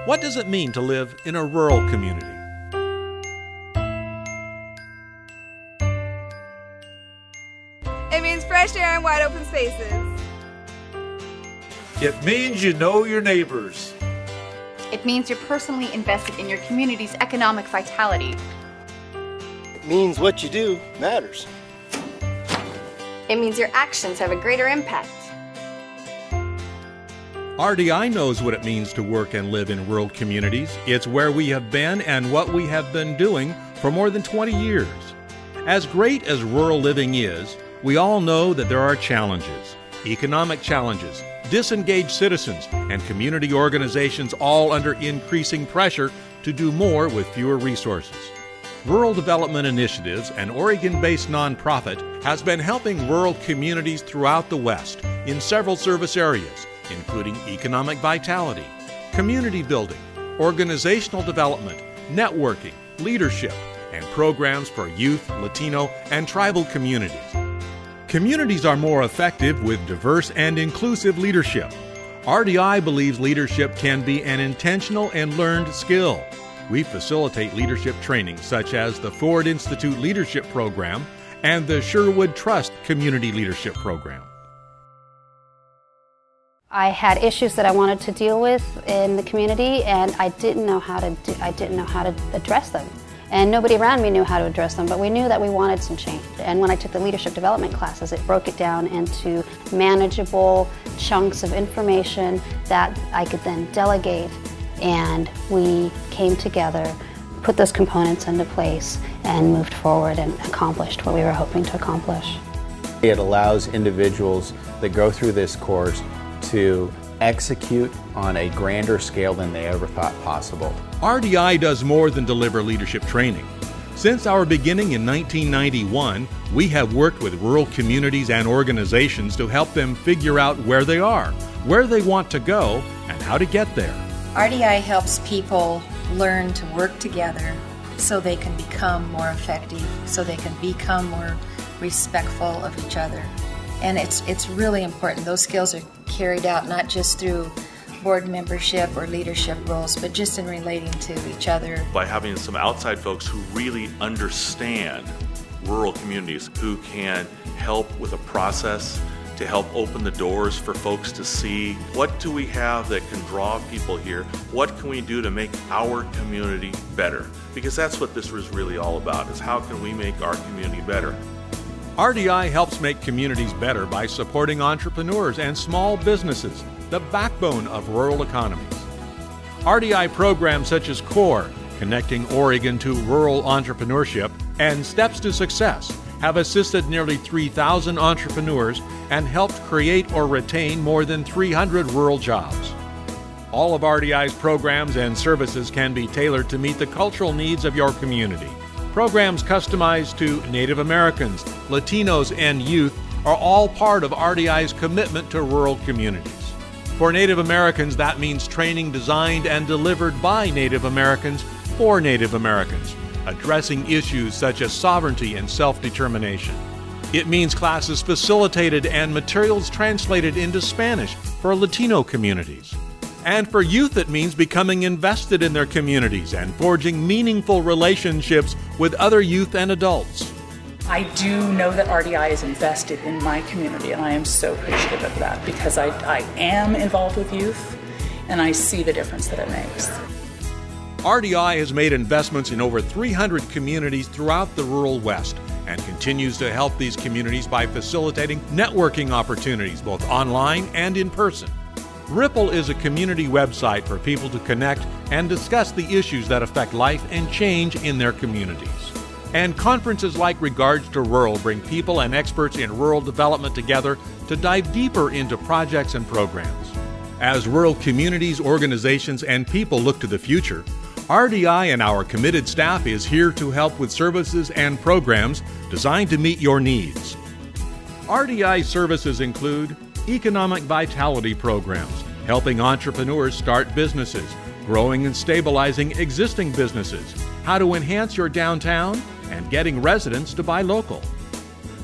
What does it mean to live in a rural community? It means fresh air and wide open spaces. It means you know your neighbors. It means you're personally invested in your community's economic vitality. It means what you do matters. It means your actions have a greater impact. RDI knows what it means to work and live in rural communities. It's where we have been and what we have been doing for more than 20 years. As great as rural living is, we all know that there are challenges, economic challenges, disengaged citizens, and community organizations all under increasing pressure to do more with fewer resources. Rural Development Initiatives, an Oregon-based nonprofit, has been helping rural communities throughout the West in several service areas, including economic vitality, community building, organizational development, networking, leadership, and programs for youth, Latino, and tribal communities. Communities are more effective with diverse and inclusive leadership. RDI believes leadership can be an intentional and learned skill. We facilitate leadership training such as the Ford Institute Leadership Program and the Sherwood Trust Community Leadership Program. I had issues that I wanted to deal with in the community, and I didn't know how to address them. And nobody around me knew how to address them, but we knew that we wanted some change. And when I took the leadership development classes, it broke it down into manageable chunks of information that I could then delegate. And we came together, put those components into place, and moved forward and accomplished what we were hoping to accomplish. It allows individuals that go through this course to execute on a grander scale than they ever thought possible. RDI does more than deliver leadership training. Since our beginning in 1991, we have worked with rural communities and organizations to help them figure out where they are, where they want to go, and how to get there. RDI helps people learn to work together so they can become more effective, so they can become more respectful of each other. And it's really important. Those skills are carried out not just through board membership or leadership roles, but just in relating to each other. By having some outside folks who really understand rural communities, who can help with a process to help open the doors for folks to see what do we have that can draw people here, what can we do to make our community better? Because that's what this is really all about, is how can we make our community better? RDI helps make communities better by supporting entrepreneurs and small businesses, the backbone of rural economies. RDI programs such as CORE, Connecting Oregon to Rural Entrepreneurship, and Steps to Success have assisted nearly 3,000 entrepreneurs and helped create or retain more than 300 rural jobs. All of RDI's programs and services can be tailored to meet the cultural needs of your community. Programs customized to Native Americans, Latinos, and youth are all part of RDI's commitment to rural communities. For Native Americans, that means training designed and delivered by Native Americans for Native Americans, addressing issues such as sovereignty and self-determination. It means classes facilitated and materials translated into Spanish for Latino communities. And for youth, it means becoming invested in their communities and forging meaningful relationships with other youth and adults. I do know that RDI is invested in my community, and I am so appreciative of that because I am involved with youth, and I see the difference that it makes. RDI has made investments in over 300 communities throughout the rural West and continues to help these communities by facilitating networking opportunities both online and in person. Ripple is a community website for people to connect and discuss the issues that affect life and change in their communities. And conferences like Regards to Rural bring people and experts in rural development together to dive deeper into projects and programs. As rural communities, organizations, and people look to the future, RDI and our committed staff is here to help with services and programs designed to meet your needs. RDI services include economic vitality programs, helping entrepreneurs start businesses, growing and stabilizing existing businesses, how to enhance your downtown, and getting residents to buy local.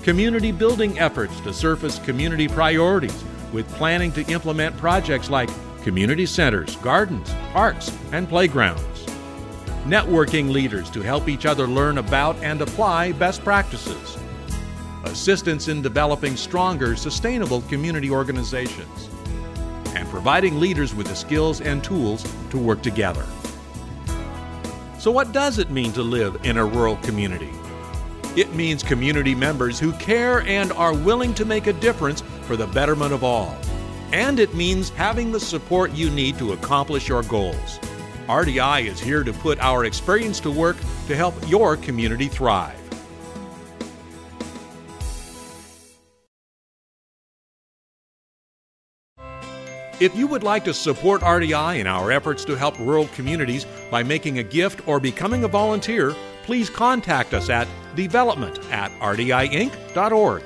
Community building efforts to surface community priorities with planning to implement projects like community centers, gardens, parks, and playgrounds. Networking leaders to help each other learn about and apply best practices. Assistance in developing stronger, sustainable community organizations. And providing leaders with the skills and tools to work together. So what does it mean to live in a rural community? It means community members who care and are willing to make a difference for the betterment of all. And it means having the support you need to accomplish your goals. RDI is here to put our experience to work to help your community thrive. If you would like to support RDI in our efforts to help rural communities by making a gift or becoming a volunteer, please contact us at development@rdiinc.org.